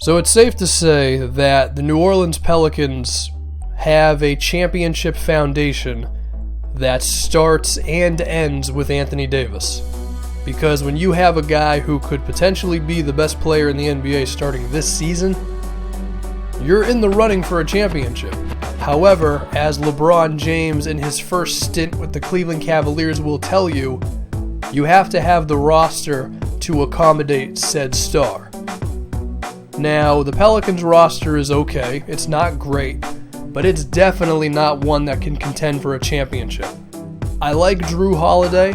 So it's safe to say that the New Orleans Pelicans have a championship foundation that starts and ends with Anthony Davis. Because when you have a guy who could potentially be the best player in the NBA starting this season, you're in the running for a championship. However, as LeBron James in his first stint with the Cleveland Cavaliers will tell you, you have to have the roster to accommodate said star. Now, the Pelicans roster is okay, it's not great, but it's definitely not one that can contend for a championship. I like Drew Holiday.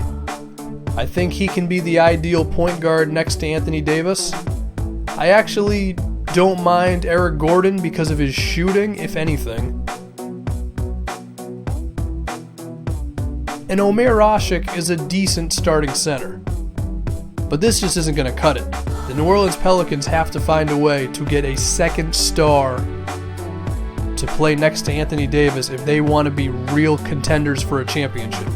I think he can be the ideal point guard next to Anthony Davis. I actually don't mind Eric Gordon because of his shooting, if anything. And Omer Asik is a decent starting center. But this just isn't going to cut it. The New Orleans Pelicans have to find a way to get a second star to play next to Anthony Davis if they want to be real contenders for a championship.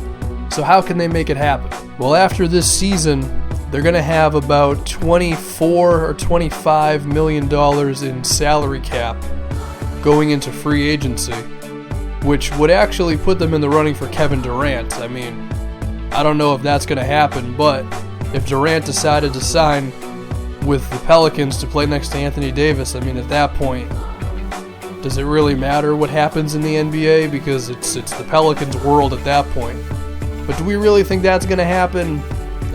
So how can they make it happen? Well, after this season, they're going to have about $24 or $25 million in salary cap going into free agency, which would actually put them in the running for Kevin Durant. I mean, I don't know if that's going to happen, but if Durant decided to sign with the Pelicans to play next to Anthony Davis, I mean, at that point, does it really matter what happens in the NBA? Because it's the Pelicans' world at that point. But do we really think that's going to happen?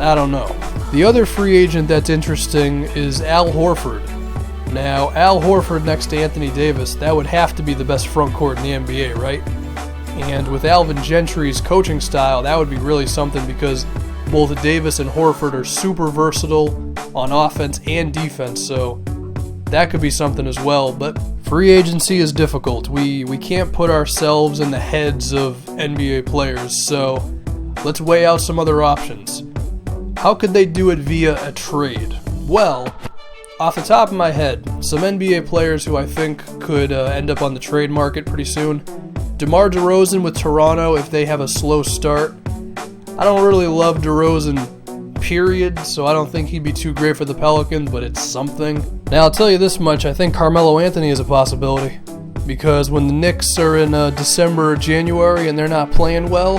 I don't know. The other free agent that's interesting is Al Horford. Now, Al Horford next to Anthony Davis, that would have to be the best front court in the NBA, right? And with Alvin Gentry's coaching style, that would be really something because both Davis and Horford are super versatile on offense and defense, so that could be something as well. But free agency is difficult. We can't put ourselves in the heads of NBA players, so let's weigh out some other options. How could they do it via a trade? Well, off the top of my head, some NBA players who I think could end up on the trade market pretty soon. DeMar DeRozan with Toronto if they have a slow start. I don't really love DeRozan, period, so I don't think he'd be too great for the Pelicans, but it's something. Now, I'll tell you this much, I think Carmelo Anthony is a possibility. Because when the Knicks are in December or January and they're not playing well,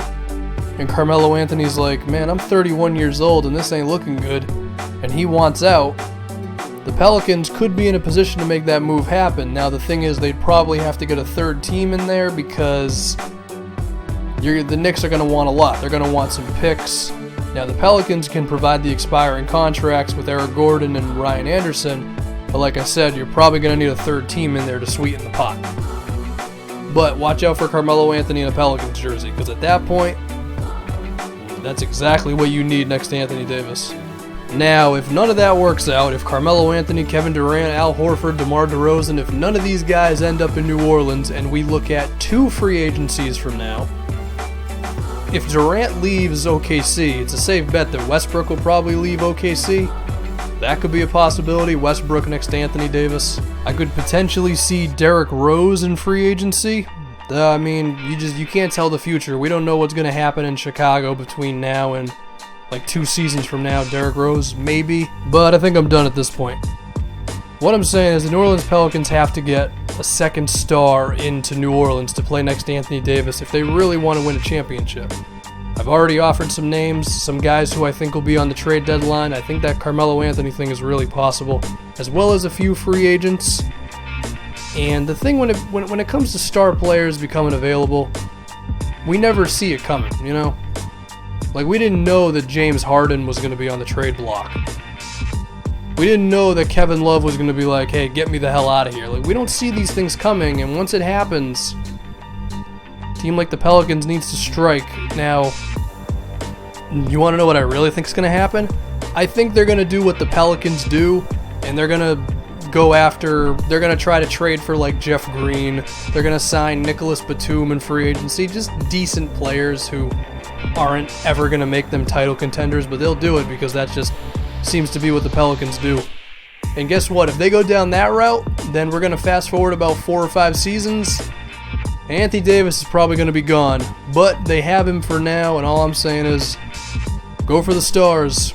and Carmelo Anthony's like, man, I'm 31 years old and this ain't looking good, and he wants out, the Pelicans could be in a position to make that move happen. Now, the thing is, they'd probably have to get a third team in there because the Knicks are going to want a lot. They're going to want some picks. Now, the Pelicans can provide the expiring contracts with Eric Gordon and Ryan Anderson, but like I said, you're probably going to need a third team in there to sweeten the pot. But watch out for Carmelo Anthony in a Pelicans jersey, because at that point, that's exactly what you need next to Anthony Davis. Now, if none of that works out, if Carmelo Anthony, Kevin Durant, Al Horford, DeMar DeRozan, if none of these guys end up in New Orleans and we look at 2 free agencies from now, if Durant leaves OKC, it's a safe bet that Westbrook will probably leave OKC. That could be a possibility, Westbrook next to Anthony Davis. I could potentially see Derrick Rose in free agency. I mean, you can't tell the future. We don't know what's going to happen in Chicago between now and like 2 seasons from now. Derrick Rose, maybe. But I think I'm done at this point. What I'm saying is the New Orleans Pelicans have to get a second star into New Orleans to play next to Anthony Davis if they really want to win a championship. I've already offered some names, some guys who I think will be on the trade deadline. I think that Carmelo Anthony thing is really possible, as well as a few free agents. And the thing when it comes to star players becoming available, we never see it coming, you know? Like, we didn't know that James Harden was going to be on the trade block. We didn't know that Kevin Love was going to be like, hey, get me the hell out of here. Like, we don't see these things coming, and once it happens, a team like the Pelicans needs to strike. Now, you want to know what I really think is going to happen? I think they're going to do what the Pelicans do, and they're going to they're going to try to trade for like Jeff Green. They're going to sign Nicholas Batum in free agency, just decent players who aren't ever going to make them title contenders, but they'll do it because that just seems to be what the Pelicans do. And guess what? If they go down that route, then we're going to fast forward about 4 or 5 seasons. Anthony Davis is probably going to be gone, but they have him for now, and all I'm saying is go for the stars.